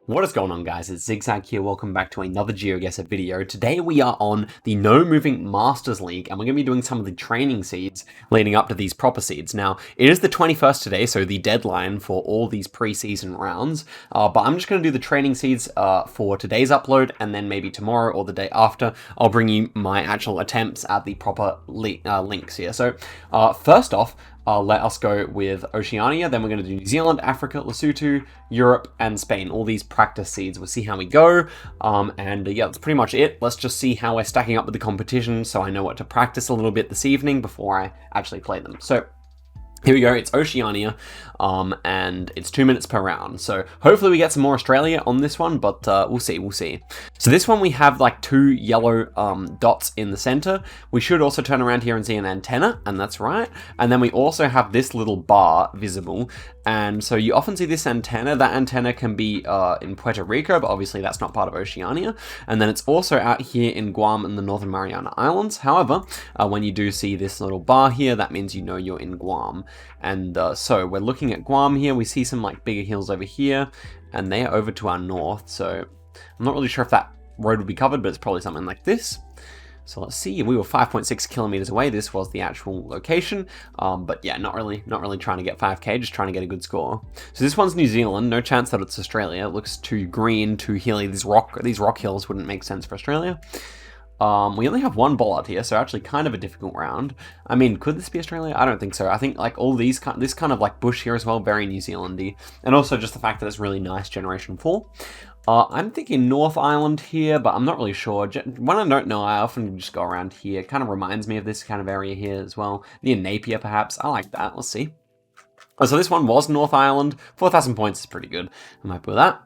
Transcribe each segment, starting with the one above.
What is going on, guys? It's Zigzag here. Welcome back to another Geoguessr video. Today we are on the No Moving Masters League, and we're going to be doing some of the training seeds leading up to these proper seeds. Now, it is the 21st today, so the deadline for all these pre-season rounds, but I'm just going to do the training seeds for today's upload, and then maybe tomorrow or the day after, I'll bring you my actual attempts at the proper links here. So, first off, let us go with Oceania, then we're going to do New Zealand, Africa, Lesotho, Europe, and Spain. All these practice seeds. We'll see how we go, yeah, that's pretty much it. Let's just see how we're stacking up with the competition so I know what to practice a little bit this evening before I actually play them. So here we go, it's Oceania, and it's 2 minutes per round. So hopefully we get some more Australia on this one, but we'll see. So this one we have like 2 yellow dots in the center. We should also turn around here and see an antenna, and that's right. And then we also have this little bar visible. And so you often see this antenna. That antenna can be in Puerto Rico, but obviously that's not part of Oceania. And then it's also out here in Guam and the Northern Mariana Islands. However, when you do see this little bar here, that means you know you're in Guam. And so we're looking at Guam here. We see some like bigger hills over here, and they are over to our north. So I'm not really sure if that road would be covered, but it's probably something like this. So let's see, we were 5.6 kilometers away. This was the actual location, but yeah, not really trying to get 5k, just trying to get a good score. So this one's New Zealand. No chance that it's Australia. It looks too green, too hilly. These rock hills wouldn't make sense for Australia. We only have 1 bollard here, so actually kind of a difficult round. I mean, could this be Australia? I don't think so. I think like all these, this kind of like bush here as well, very New Zealandy, and also just the fact that it's really nice Generation 4. I'm thinking North Island here, but I'm not really sure. When I don't know, I often just go around here. It kind of reminds me of this kind of area here as well. Near Napier, perhaps. I like that. Let's see. Oh, so this one was North Island. 4,000 points is pretty good. I'm happy with that.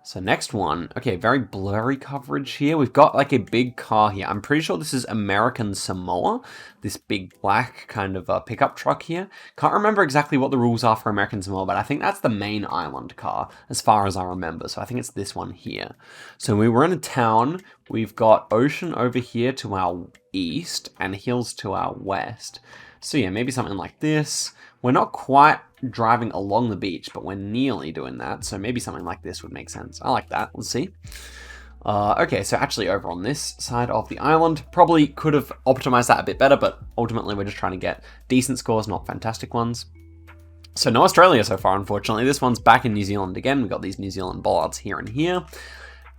So next one, okay, very blurry coverage here. We've got like a big car here. I'm pretty sure this is American Samoa, this big black kind of pickup truck here. Can't remember exactly what the rules are for American Samoa, but I think that's the main island car as far as I remember. So I think it's this one here. So we were in a town. We've got ocean over here to our east and hills to our west. So yeah, maybe something like this. We're not quite driving along the beach, but we're nearly doing that, so maybe something like this would make sense. I like that. Let's see. Okay, so actually over on this side of the island, probably could have optimized that a bit better, but ultimately we're just trying to get decent scores, not fantastic ones. So no Australia so far, unfortunately. This one's back in New Zealand again. We've got these New Zealand bollards here and here.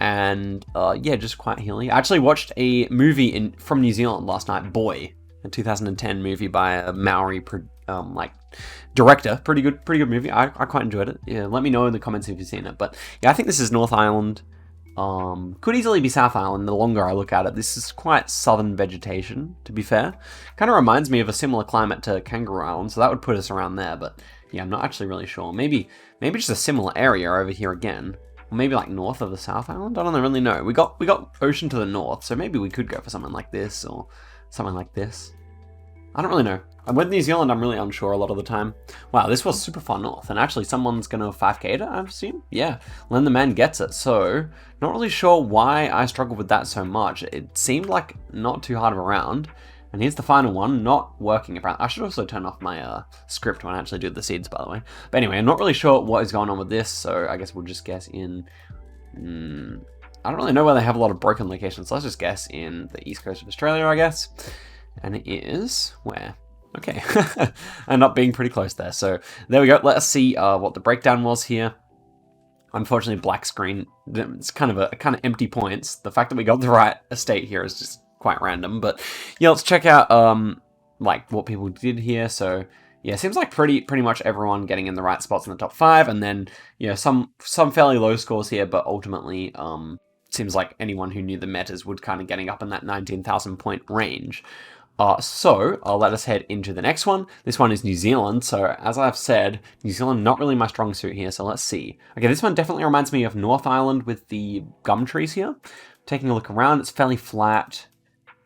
And yeah, just quite hilly. I actually watched a movie from New Zealand last night, Boy, a 2010 movie by a Maori director. Pretty good movie. I quite enjoyed it. Yeah, let me know in the comments if you've seen it. But yeah, I think this is North Island. Could easily be South Island the longer I look at it. This is quite southern vegetation, to be fair. Kind of reminds me of a similar climate to Kangaroo Island, so that would put us around there. But yeah, I'm not actually really sure. Maybe just a similar area over here again. Or maybe like north of the South Island? I don't really know. We got ocean to the north, so maybe we could go for something like this or something like this. I don't really know. With New Zealand, I'm really unsure a lot of the time. Wow, this was super far north, and actually someone's going to 5k it, I assume? Yeah, Len the Man gets it, so not really sure why I struggled with that so much. It seemed like not too hard of a round, and here's the final one, not working apparently. I should also turn off my script when I actually do the seeds, by the way. But anyway, I'm not really sure what is going on with this, so I guess we'll just guess in... I don't really know where they have a lot of broken locations, so let's just guess in the east coast of Australia, I guess. And it is... where? Okay, I end up being pretty close there. So there we go. Let us see what the breakdown was here. Unfortunately, black screen. It's kind of empty points. The fact that we got the right estate here is just quite random. But yeah, let's check out like what people did here. So yeah, seems like pretty much everyone getting in the right spots in the top 5, and then you know some fairly low scores here, but ultimately seems like anyone who knew the metas would kind of getting up in that 19,000 point range. So let us head into the next one. This one is New Zealand. So as I've said, New Zealand, not really my strong suit here. So let's see. Okay, this one definitely reminds me of North Island with the gum trees here. Taking a look around, it's fairly flat,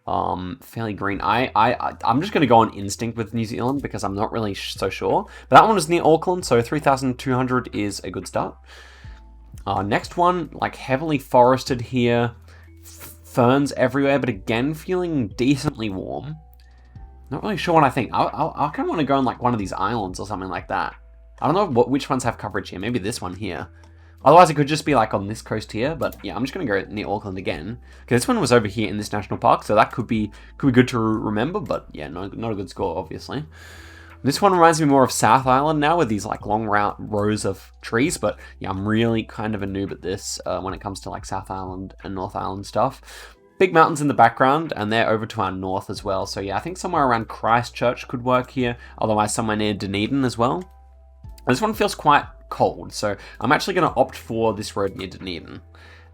fairly green. I'm just going to go on instinct with New Zealand because I'm not really so sure. But that one is near Auckland, so 3,200 is a good start. Next one, like heavily forested here. Ferns everywhere, but again, feeling decently warm. Not really sure what I think. I kind of want to go on like one of these islands or something like that. I don't know which ones have coverage here. Maybe this one here. Otherwise, it could just be like on this coast here. But yeah, I'm just going to go near Auckland again. Okay, this one was over here in this national park, so that could be good to remember. But yeah, not a good score, obviously. This one reminds me more of South Island now, with these like long rows of trees. But yeah, I'm really kind of a noob at this when it comes to like South Island and North Island stuff. Big mountains in the background, and they're over to our north as well. So yeah, I think somewhere around Christchurch could work here. Otherwise, somewhere near Dunedin as well. This one feels quite cold, so I'm actually going to opt for this road near Dunedin.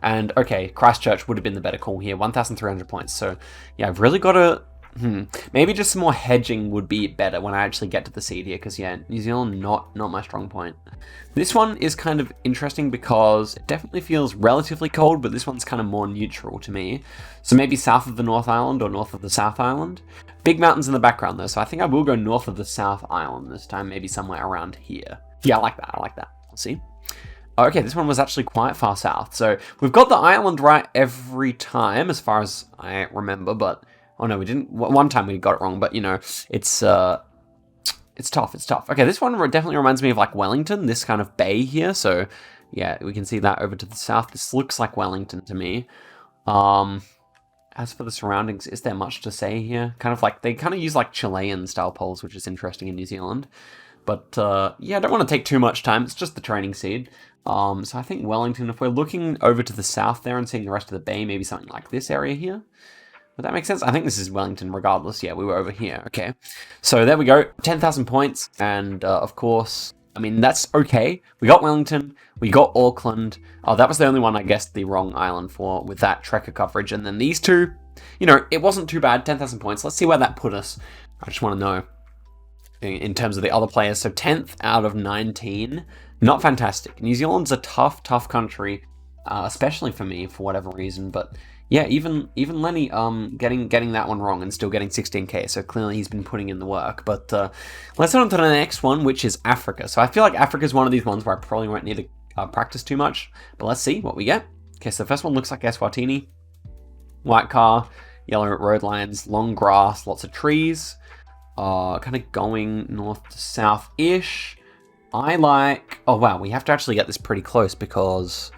And okay, Christchurch would have been the better call here, 1,300 points. So yeah, I've really got to... maybe just some more hedging would be better when I actually get to the seed here, because yeah, New Zealand, not my strong point. This one is kind of interesting because it definitely feels relatively cold, but this one's kind of more neutral to me. So maybe south of the North Island or north of the South Island. Big mountains in the background though, so I think I will go north of the South Island this time, maybe somewhere around here. Yeah, I like that. Let's see. Okay, this one was actually quite far south. So we've got the island right every time, as far as I remember, but... oh no, we didn't. One time we got it wrong, but you know, it's tough. Okay, this one definitely reminds me of like Wellington, this kind of bay here. So yeah, we can see that over to the south. This looks like Wellington to me. As for the surroundings, is there much to say here? Kind of like, they kind of use like Chilean style poles, which is interesting in New Zealand. But yeah, I don't want to take too much time. It's just the training seed. So I think Wellington, if we're looking over to the south there and seeing the rest of the bay, maybe something like this area here. Would that make sense? I think this is Wellington regardless. Yeah, we were over here. Okay. So there we go. 10,000 points. And of course, I mean, that's okay. We got Wellington. We got Auckland. Oh, that was the only one I guessed the wrong island for with that trekker coverage. And then these two, you know, it wasn't too bad. 10,000 points. Let's see where that put us. I just want to know in terms of the other players. So 10th out of 19. Not fantastic. New Zealand's a tough country, especially for me for whatever reason. But yeah, even Lenny getting that one wrong and still getting 16k, so clearly he's been putting in the work. But let's head on to the next one, which is Africa. So I feel like Africa is one of these ones where I probably won't need to practice too much, but let's see what we get. Okay, so the first one looks like Eswatini. White car, yellow road lines, long grass, lots of trees, kind of going north to south-ish. I like... oh wow, we have to actually get this pretty close because...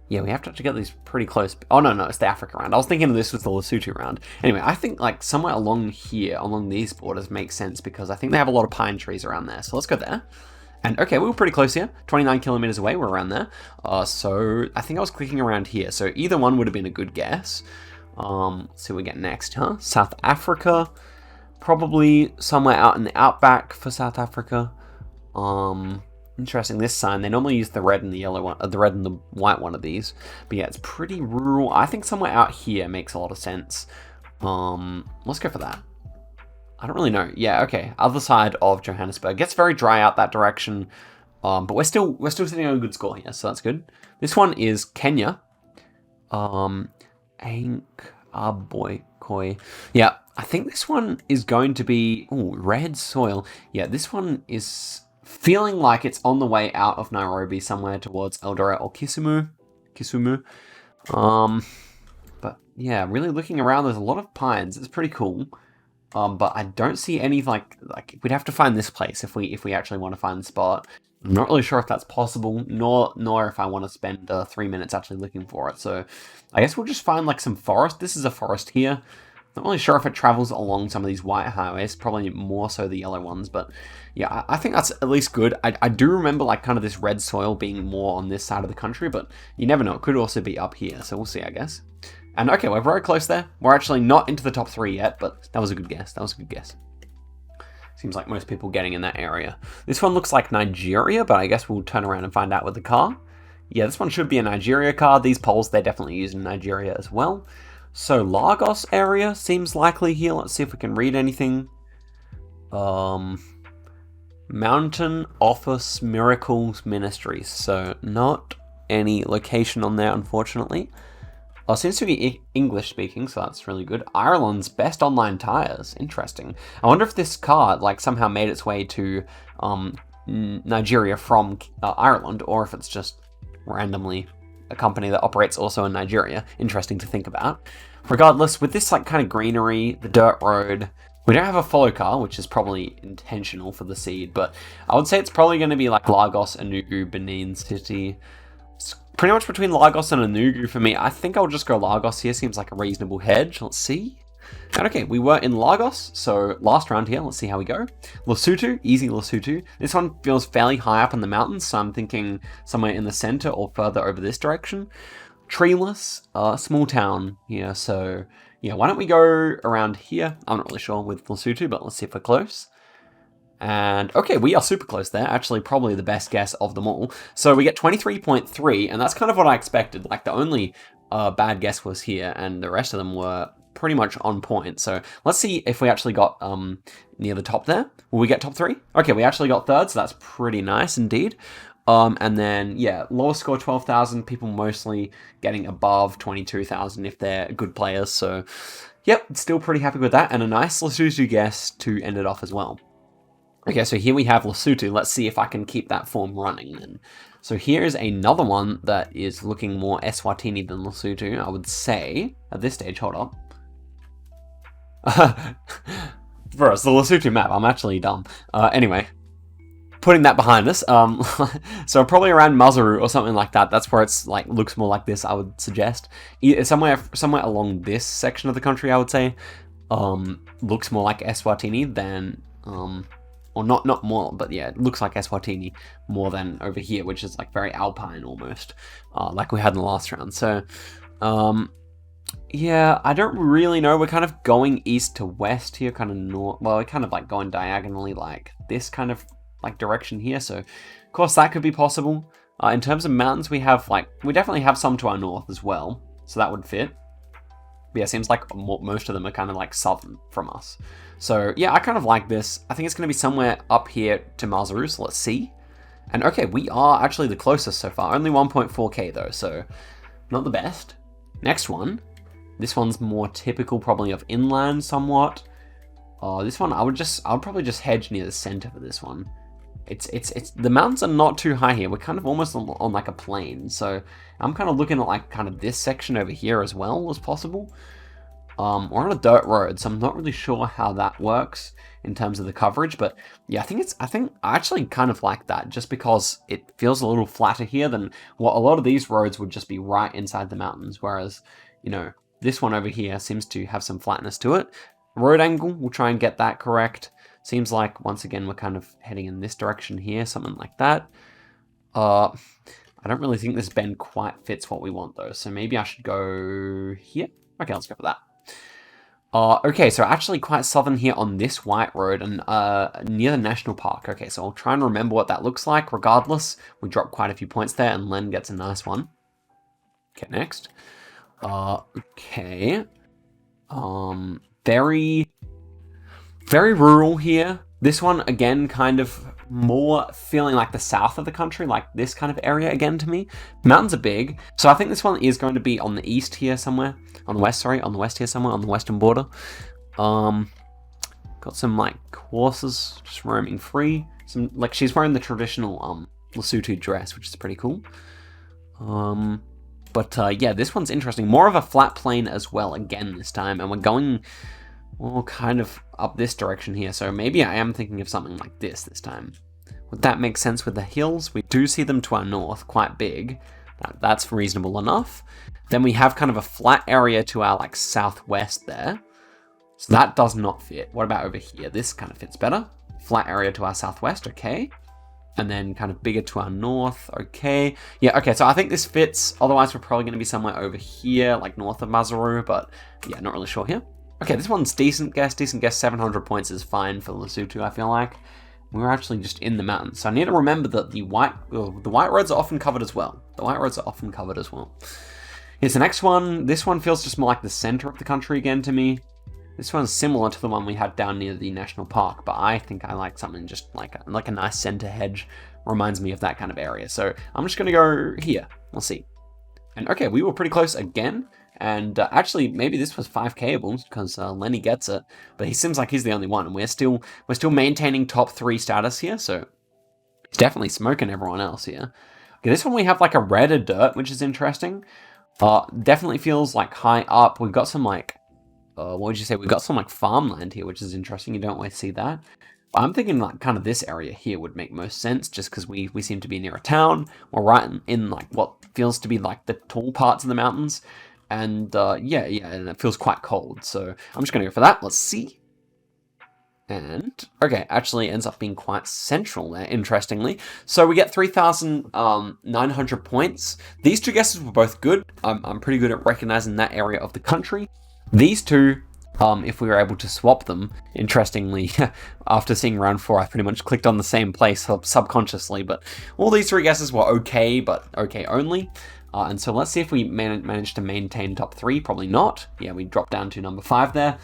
yeah, we have to actually get these pretty close. Oh, no, it's the Africa round. I was thinking this was the Lesotho round. Anyway, I think like somewhere along here, along these borders makes sense because I think they have a lot of pine trees around there. So let's go there. And okay, we were pretty close here. 29 kilometers away, we're around there. So I think I was clicking around here. So either one would have been a good guess. Let's see what we get next, huh? South Africa. Probably somewhere out in the outback for South Africa. Interesting, this sign, they normally use the red and the yellow one, the red and the white one of these. But yeah, it's pretty rural. I think somewhere out here makes a lot of sense. Let's go for that. I don't really know. Yeah, okay. Other side of Johannesburg. Gets very dry out that direction. But we're still sitting on a good score here, so that's good. This one is Kenya. Koi. Yeah, I think this one is going to be red soil. Yeah, this one is feeling like it's on the way out of Nairobi somewhere towards Eldoret or Kisumu. But yeah, really looking around, there's a lot of pines. It's pretty cool. But I don't see any like we'd have to find this place if we actually want to find the spot. I'm not really sure if that's possible, nor if I want to spend 3 minutes actually looking for it. So I guess we'll just find like some forest. This is a forest here. Not really sure if it travels along some of these white highways, probably more so the yellow ones, but yeah, I think that's at least good. I do remember like kind of this red soil being more on this side of the country, but you never know. It could also be up here, so we'll see, I guess. And okay, we're very close there. We're actually not into the top 3 yet, but that was a good guess. Seems like most people getting in that area. This one looks like Nigeria, but I guess we'll turn around and find out with the car. Yeah, this one should be a Nigeria car. These poles, they're definitely used in Nigeria as well. So Lagos area seems likely here. Let's see if we can read anything. Mountain Office Miracles Ministries. So not any location on there, unfortunately. Oh, seems to be English speaking, so that's really good. Ireland's best online tires. Interesting. I wonder if this car like somehow made its way to Nigeria from Ireland, or if it's just randomly a company that operates also in Nigeria. Interesting to think about. Regardless, with this like kind of greenery, the dirt road, we don't have a follow car, which is probably intentional for the seed, but I would say it's probably going to be like Lagos, Enugu, Benin City. It's Pretty much between Lagos and Enugu for me. I think I'll just go Lagos here. Seems like a reasonable hedge. Let's see. And okay, we were in Lagos, so last round here. Let's see how we go. Lesotho, easy Lesotho. This one feels fairly high up in the mountains, so I'm thinking somewhere in the center or further over this direction. Treeless, small town here, so yeah, why don't we go around here? I'm not really sure with Lesotho, but let's see if we're close. And okay, we are super close there. Actually, probably the best guess of them all. So we get 23.3, and that's kind of what I expected. Like the only bad guess was here, and the rest of them were pretty much on point. So let's see if we actually got near the top there. Will we get top 3? Okay, we actually got third, so that's pretty nice indeed. And then, yeah, lower score 12,000, people mostly getting above 22,000 if they're good players. So, yep, still pretty happy with that, and a nice Lesotho guess to end it off as well. Okay, so here we have Lesotho. Let's see if I can keep that form running then. So here is another one that is looking more Eswatini than Lesotho, I would say. At this stage, hold up. First, the Lesotho map. I'm actually dumb. Anyway, putting that behind us. So probably around Maseru or something like that. That's where it's like looks more like this, I would suggest. Somewhere along this section of the country, I would say. Looks more like Eswatini than... or not more, but yeah, it looks like Eswatini more than over here, which is like very alpine almost, like we had in the last round. So, yeah, I don't really know. We're kind of going east to west here, kind of north. Well, we're kind of like going diagonally like this kind of like direction here. So, of course, that could be possible. In terms of mountains, we definitely have some to our north as well. So that would fit. But yeah, it seems like most of them are kind of like southern from us. So yeah, I kind of like this. I think it's going to be somewhere up here to Maseru, so let's see. And okay, we are actually the closest so far. Only 1.4k though, so not the best. Next one. This one's more typical probably of inland somewhat. This one, I would probably just hedge near the center for this one. It's the mountains are not too high here. We're kind of almost on like a plain. So I'm kind of looking at like kind of this section over here as well as possible. We're on a dirt road, so I'm not really sure how that works in terms of the coverage, but yeah, I think I actually kind of like that just because it feels a little flatter here than what a lot of these roads would just be right inside the mountains, whereas, you know, this one over here seems to have some flatness to it. Road angle, we'll try and get that correct. Seems like, once again, we're kind of heading in this direction here, something like that. I don't really think this bend quite fits what we want, though, so maybe I should go here. Okay, let's go for that. Okay, so actually quite southern here on this white road and near the national park. Okay, so I'll try and remember what that looks like. Regardless, we drop quite a few points there, and Len gets a nice one. Okay, next. Okay. Very rural here. This one, again, kind of more feeling like the south of the country, like this kind of area again to me. Mountains are big, so I think this one is going to be on the east here somewhere. On the west here somewhere, on the western border. Got some, like, horses just roaming free. Some, like, she's wearing the traditional, Lesotho dress, which is pretty cool. Yeah, this one's interesting. More of a flat plain as well, again, this time, and we're going... well, kind of up this direction here, so maybe I am thinking of something like this time. Would that make sense with the hills? We do see them to our north, quite big. That's reasonable enough. Then we have kind of a flat area to our, like, southwest there. So that does not fit. What about over here? This kind of fits better. Flat area to our southwest, okay. And then kind of bigger to our north, okay. Yeah, okay, so I think this fits. Otherwise, we're probably going to be somewhere over here, like north of Maseru, but yeah, not really sure here. Okay, this one's decent guess. 700 points is fine for Lesotho, I feel like. We're actually just in the mountains. So I need to remember that the white roads are often covered as well. Here's the next one. This one feels just more like the center of the country again to me. This one's similar to the one we had down near the national park, but I think I like something just like a nice center hedge. Reminds me of that kind of area. So I'm just going to go here. We'll see. And okay, we were pretty close again. And actually, maybe this was 5Kable because Lenny gets it, but he seems like he's the only one, and we're still maintaining top 3 status here. So he's definitely smoking everyone else here. Okay, this one we have like a redder dirt, which is interesting. Definitely feels like high up. We've got some like, what would you say? We've got some like farmland here, which is interesting. You don't always see that. I'm thinking like kind of this area here would make most sense, just because we seem to be near a town. We're right in like what feels to be like the tall parts of the mountains. And yeah, and it feels quite cold. So I'm just going to go for that. Let's see. And, okay, actually ends up being quite central there, interestingly. So we get 3,900 points. These two guesses were both good. I'm pretty good at recognizing that area of the country. These two, if we were able to swap them, interestingly, after seeing round 4, I pretty much clicked on the same place subconsciously. But all these 3 guesses were okay, but okay only. And so let's see if we manage to maintain top 3. Probably not. Yeah, we dropped down to number 5 there.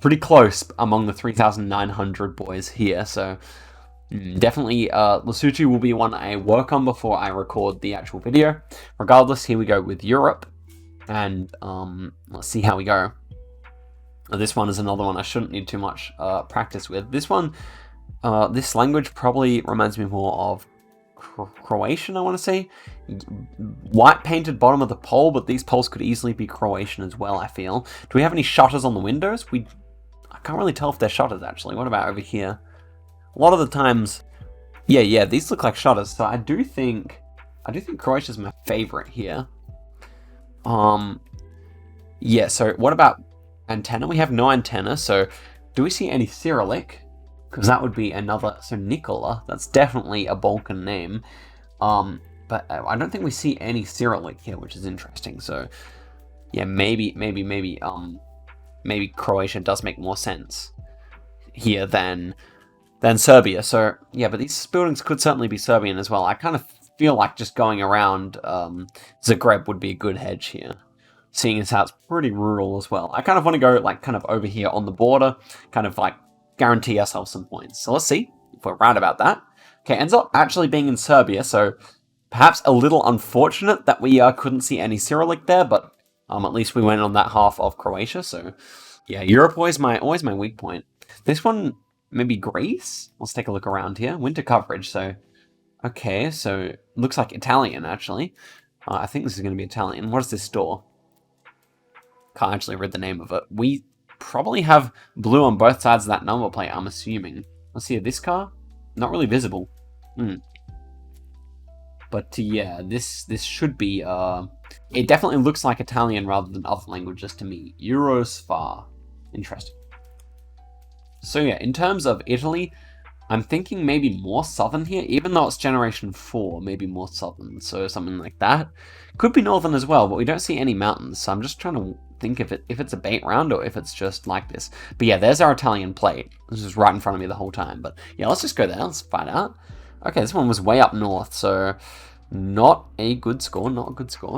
Pretty close among the 3,900 boys here, so definitely Lesotho will be one I work on before I record the actual video. Regardless, here we go with Europe, and let's see how we go. This one is another one I shouldn't need too much practice with. This one, this language probably reminds me more of Croatian, I want to say. White painted bottom of the pole, but these poles could easily be Croatian as well, I feel. Do we have any shutters on the windows? I can't really tell if they're shutters, actually. What about over here? A lot of the times, yeah, these look like shutters, so I do think Croatia's my favorite here. Yeah, so what about antenna? We have no antenna, so do we see any Cyrillic? Because that would be another, so Nikola, that's definitely a Balkan name. But I don't think we see any Cyrillic here, which is interesting. So, yeah, maybe Croatia does make more sense here than Serbia. So, yeah, but these buildings could certainly be Serbian as well. I kind of feel like just going around Zagreb would be a good hedge here, seeing as how it's pretty rural as well. I kind of want to go like kind of over here on the border, kind of like guarantee ourselves some points. So let's see if we're right about that. Okay, ends up actually being in Serbia, so perhaps a little unfortunate that we couldn't see any Cyrillic there, but at least we went on that half of Croatia. So yeah, Europe always my weak point. This one, maybe Greece? Let's take a look around here. Winter coverage, so okay, so looks like Italian actually. I think this is going to be Italian. What is this store? Can't actually read the name of it. We probably have blue on both sides of that number plate, I'm assuming. Let's see, this car? Not really visible. But yeah, this should be, it definitely looks like Italian rather than other languages to me. Eurosfar. Interesting. So yeah, in terms of Italy, I'm thinking maybe more southern here, even though it's generation 4, maybe more southern, so something like that. Could be northern as well, but we don't see any mountains, so I'm just trying to think if it's a bait round or if it's just like this. But yeah, there's our Italian plate. This is right in front of me the whole time, but yeah, let's just go there, let's find out. Okay, this one was way up north, so not a good score,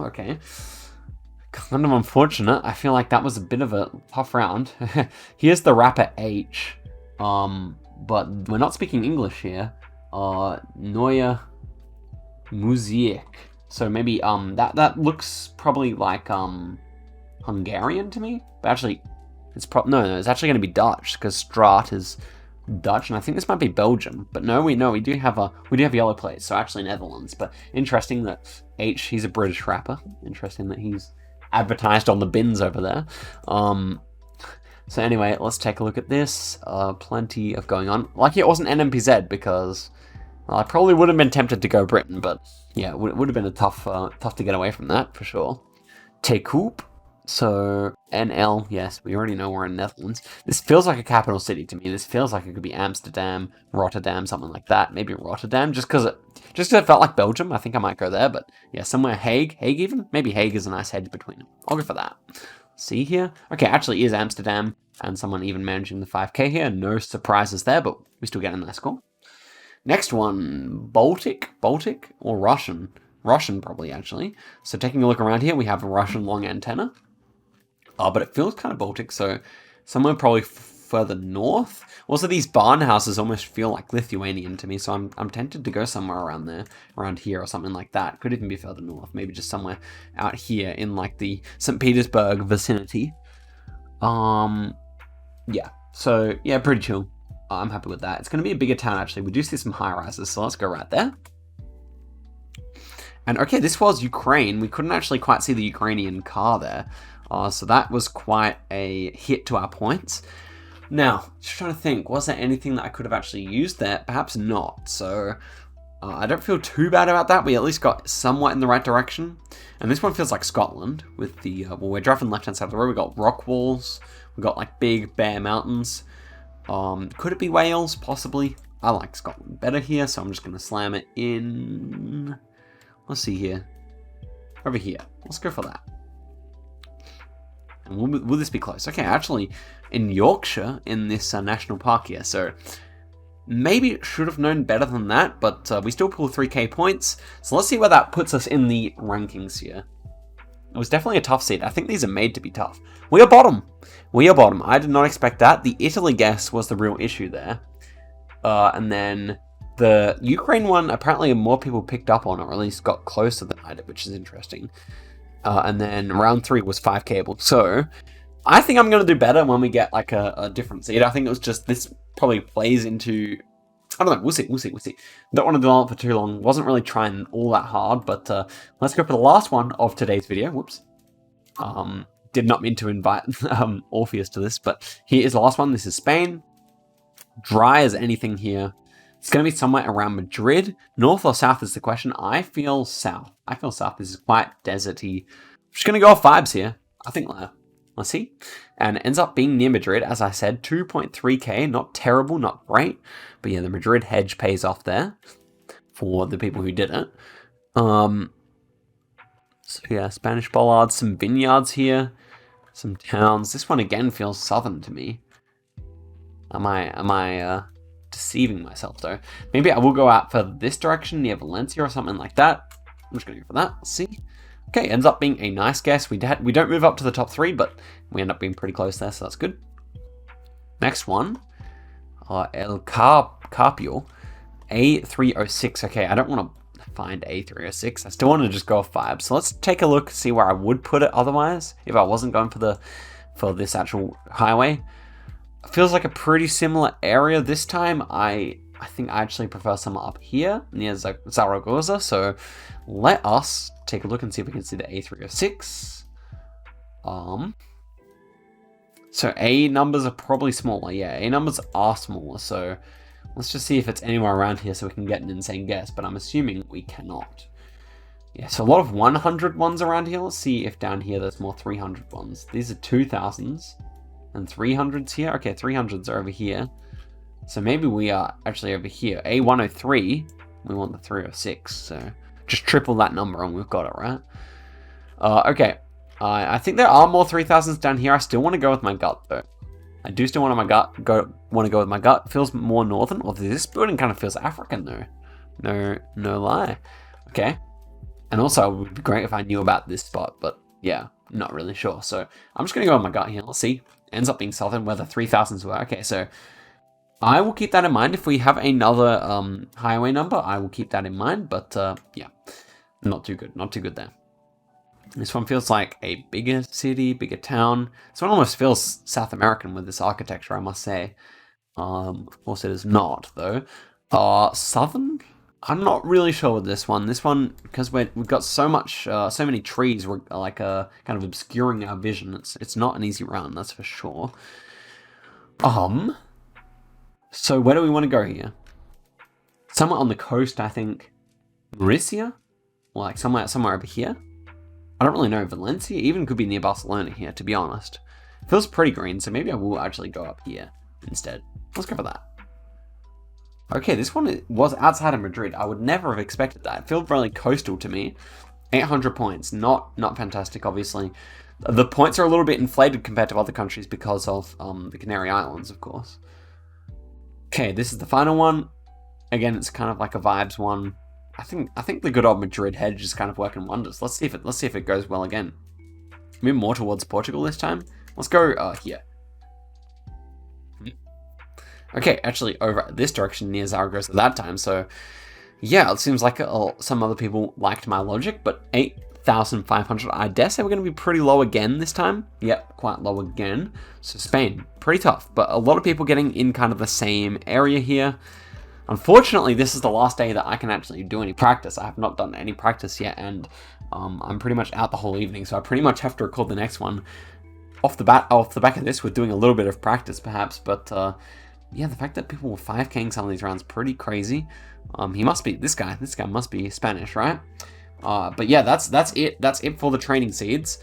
okay. Kind of unfortunate, I feel like that was a bit of a tough round. Here's the rapper H, but we're not speaking English here. Neue Musik. So maybe that looks probably like Hungarian to me. But actually, it's it's actually going to be Dutch because Straat is Dutch, and I think this might be Belgium. But no, we do have yellow plates, so actually Netherlands. But interesting that H, he's a British rapper. Interesting that he's advertised on the bins over there. So anyway, let's take a look at this. Plenty of going on. Lucky it wasn't NMPZ because I probably would have been tempted to go Britain, but yeah, it would have been a tough to get away from that for sure. Tekoop. So NL, yes, we already know we're in Netherlands. This feels like a capital city to me. This feels like it could be Amsterdam, Rotterdam, something like that. Maybe Rotterdam, just because it felt like Belgium. I think I might go there, but yeah, somewhere Hague even. Maybe Hague is a nice hedge between them. I'll go for that. See here? Okay, actually is Amsterdam, and someone even managing the 5k here. No surprises there, but we still get a nice score. Next one, Baltic or Russian? Russian probably actually. So taking a look around here, we have a Russian long antenna. But it feels kind of Baltic, so somewhere probably further north. Also, these barn houses almost feel like Lithuanian to me, so I'm tempted to go somewhere around there, around here or something like that. Could even be further north, maybe just somewhere out here in like the St. Petersburg vicinity. Yeah, so yeah, pretty chill. I'm happy with that. It's going to be a bigger town actually. We do see some high rises, so let's go right there. And okay, this was Ukraine. We couldn't actually quite see the Ukrainian car there. So that was quite a hit to our points. Now, just trying to think, was there anything that I could have actually used there? Perhaps not, so I don't feel too bad about that. We at least got somewhat in the right direction. And this one feels like Scotland with the, well, we're driving left-hand side of the road. We've got rock walls. We've got like big bare mountains. Could it be Wales? Possibly. I like Scotland better here, so I'm just going to slam it in. Let's see here. Over here. Let's go for that. And will this be close? Okay, actually, in Yorkshire, in this national park here, so maybe should have known better than that, but we still pull 3k points. So let's see where that puts us in the rankings here. It was definitely a tough seed. I think these are made to be tough. We are bottom. We are bottom. I did not expect that. The Italy guess was the real issue there. And then the Ukraine one, apparently more people picked up on, or at least got closer than I did, which is interesting. And then round 3 was 5 cable. So I think I'm going to do better when we get like a different seed. I think it was just this probably plays into, I don't know, we'll see. Don't want to dwell on it for too long. Wasn't really trying all that hard, but let's go for the last one of today's video. Whoops. Did not mean to invite Orpheus to this, but here is the last one. This is Spain. Dry as anything here. It's going to be somewhere around Madrid. North or south is the question. I feel south. This is quite deserty. I'm just going to go off vibes here. I think, let's see. And it ends up being near Madrid, as I said. 2.3k. Not terrible, not great. But yeah, the Madrid hedge pays off there for the people who did it. So yeah, Spanish bollards, some vineyards here. Some towns. This one again feels southern to me. Am I deceiving myself though? Maybe I will go out for this direction near Valencia or something like that. I'm just gonna go for that. Let's see. Okay, ends up being a nice guess. We don't move up to the top 3, but we end up being pretty close there, so that's good. Next one, El Carpio, A306. Okay, I don't want to find A306. I still want to just go off 5. So let's take a look, see where I would put it otherwise if I wasn't going for this actual highway. Feels like a pretty similar area this time. I think I actually prefer somewhere up here near Zaragoza. So let us take a look and see if we can see the A306. So A numbers are probably smaller. Yeah, A numbers are smaller. So let's just see if it's anywhere around here so we can get an insane guess. But I'm assuming we cannot. Yeah, so a lot of 100 ones around here. Let's see if down here there's more 300 ones. These are 2000s. And 300s here? Okay, 300s are over here. So maybe we are actually over here. A103, we want the 306. So just triple that number and we've got it, right? Okay, I think there are more 3000s down here. I still want to go with my gut, though. I do still want to go with my gut. It feels more northern. Or this building kind of feels African, though. No lie. Okay. And also, it would be great if I knew about this spot, but yeah, not really sure. So I'm just going to go with my gut here. Let's see. Ends up being southern where the 3000s were. Okay, so I will keep that in mind. If we have another highway number, I will keep that in mind. But yeah, not too good there. This one feels like a bigger city, bigger town. This one almost feels South American with this architecture, I must say. Of course it is not, though. Southern? I'm not really sure with this one. This one, because we've got so many trees, we're like kind of obscuring our vision. It's not an easy run, that's for sure. So where do we want to go here? Somewhere on the coast, I think. Murcia? Or like somewhere over here. I don't really know. Valencia even could be near Barcelona here, to be honest. It feels pretty green, so maybe I will actually go up here instead. Let's go for that. Okay, this one was outside of Madrid. I would never have expected that. It felt really coastal to me. 800 points. Not fantastic, obviously. The points are a little bit inflated compared to other countries because of the Canary Islands, of course. Okay, this is the final one. Again, it's kind of like a vibes one. I think the good old Madrid hedge is kind of working wonders. Let's see if it goes well again. Maybe more towards Portugal this time. Let's go here. Okay, actually over this direction near Zaragoza that time. So yeah, it seems like some other people liked my logic, but 8,500. I dare say we're going to be pretty low again this time. Yep, quite low again. So Spain, pretty tough, but a lot of people getting in kind of the same area here. Unfortunately, this is the last day that I can actually do any practice. I have not done any practice yet, and I'm pretty much out the whole evening, so I pretty much have to record the next one off the back of this, we're doing a little bit of practice, perhaps, but yeah, the fact that people were 5King some of these rounds, pretty crazy. He must be, this guy must be Spanish, right? But yeah, that's it. That's it for the training seeds.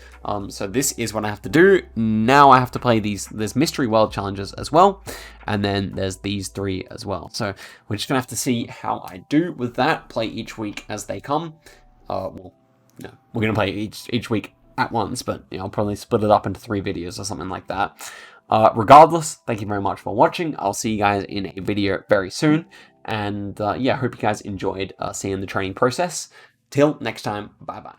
So this is what I have to do. Now I have to play there's mystery world challenges as well. And then there's these 3 as well. So we're just gonna have to see how I do with that. Play each week as they come. Well, no, we're gonna play each week at once, but I'll probably split it up into 3 videos or something like that. Regardless, thank you very much for watching. I'll see you guys in a video very soon. And yeah, I hope you guys enjoyed seeing the training process. Till next time, bye-bye.